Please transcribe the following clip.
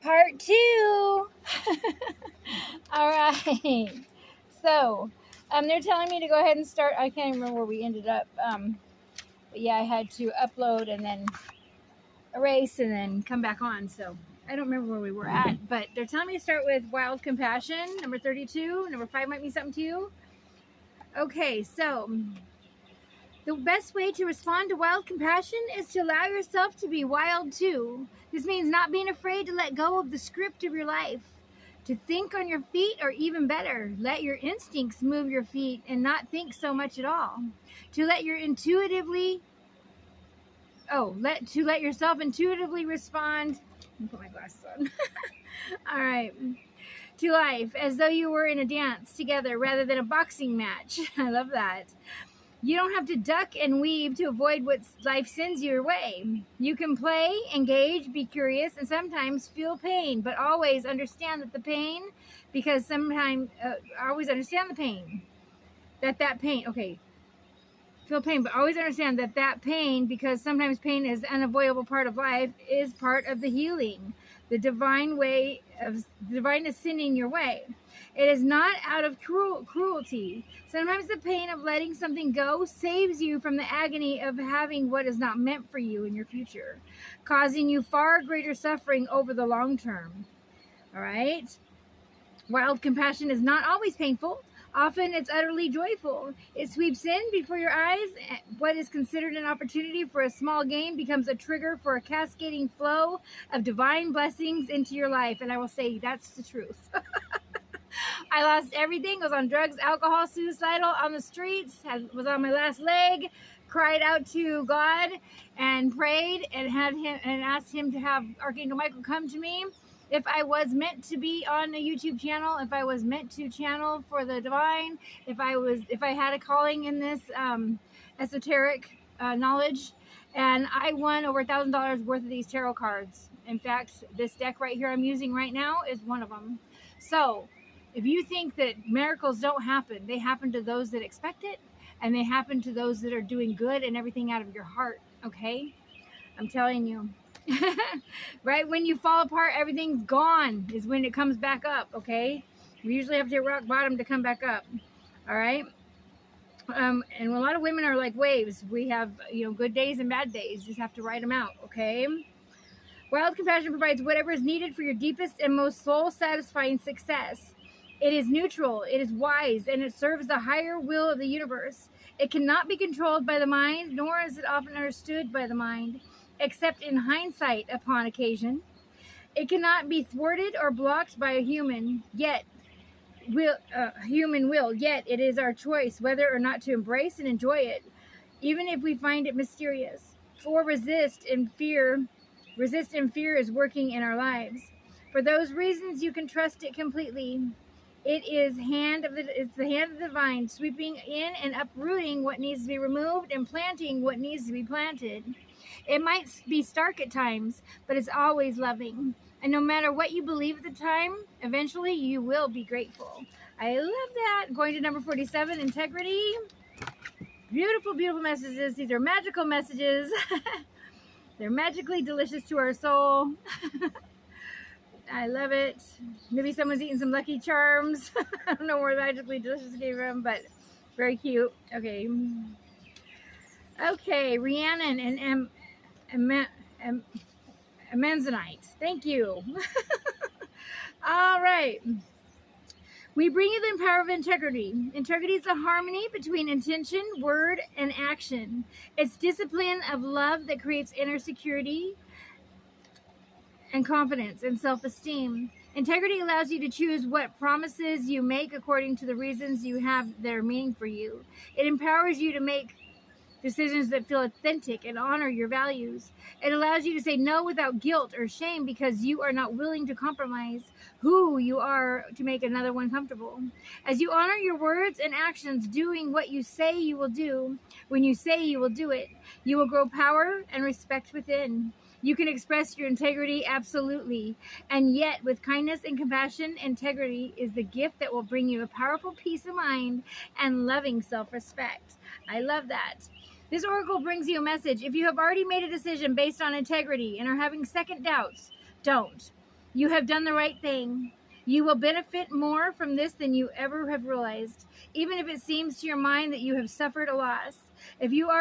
Part 2. All right. So, they're telling me to go ahead and start. I can't remember where we ended up. But yeah, I had to upload and then erase and then come back on. So I don't remember where we were at. But they're telling me to start with Wild Compassion, number 32. Number 5 might mean something to you. Okay, so the best way to respond to wild compassion is to allow yourself to be wild too. This means not being afraid to let go of the script of your life, to think on your feet, or even better, let your instincts move your feet and not think so much at all. To let yourself intuitively respond. Let me put my glasses on. All right. To life as though you were in a dance together rather than a boxing match. I love that. You don't have to duck and weave to avoid what life sends your way. You can play, engage, be curious, and sometimes feel pain, but always understand that the pain, because sometimes, always understand the pain. Feel pain, but always understand that pain, because sometimes pain is an unavoidable part of life, is part of the healing. The divine is sending your way. It is not out of cruelty. Sometimes the pain of letting something go saves you from the agony of having what is not meant for you in your future, causing you far greater suffering over the long term. All right? Wild compassion is not always painful. Often it's utterly joyful. It sweeps in before your eyes. What is considered an opportunity for a small gain becomes a trigger for a cascading flow of divine blessings into your life. And I will say that's the truth. I lost everything. Was on drugs, alcohol, suicidal, on the streets, was on my last leg, cried out to God and prayed and asked him to have Archangel Michael come to me. If I was meant to be on a YouTube channel, if I was meant to channel for the divine, if I had a calling in this esoteric knowledge, and I won over $1,000 worth of these tarot cards. In fact, this deck right here I'm using right now is one of them. So if you think that miracles don't happen, they happen to those that expect it, and they happen to those that are doing good and everything out of your heart, okay? I'm telling you. Right when you fall apart, everything's gone is when it comes back up, okay? We usually have to hit rock bottom to come back up, all right? And a lot of women are like waves. We have, good days and bad days. Just have to ride them out, okay? Wild compassion provides whatever is needed for your deepest and most soul-satisfying success. It is neutral, it is wise, and it serves the higher will of the universe. It cannot be controlled by the mind, nor is it often understood by the mind, except in hindsight upon occasion. It cannot be thwarted or blocked by a human will, yet it is our choice whether or not to embrace and enjoy it, even if we find it mysterious, or resist in fear is working in our lives. For those reasons, you can trust it completely. It's the hand of the divine, sweeping in and uprooting what needs to be removed and planting what needs to be planted. It might be stark at times, but it's always loving. And no matter what you believe at the time, eventually you will be grateful. I love that. Going to number 47, integrity. Beautiful, beautiful messages. These are magical messages. They're magically delicious to our soul. I love it. Maybe someone's eating some Lucky Charms. I don't know where magically delicious came from, but very cute. Okay. Okay, Rhiannon and Amazonite. Thank you. All right. We bring you the power of integrity. Integrity is a harmony between intention, word, and action. It's discipline of love that creates inner security and confidence and self-esteem. Integrity allows you to choose what promises you make according to the reasons you have that are meaning for you. It empowers you to make decisions that feel authentic and honor your values. It allows you to say no without guilt or shame because you are not willing to compromise who you are to make another one comfortable. As you honor your words and actions, doing what you say you will do, when you say you will do it, you will grow power and respect within. You can express your integrity absolutely, and yet with kindness and compassion, integrity is the gift that will bring you a powerful peace of mind and loving self-respect. I love that. This oracle brings you a message. If you have already made a decision based on integrity and are having second doubts, don't. You have done the right thing. You will benefit more from this than you ever have realized, even if it seems to your mind that you have suffered a loss. If you are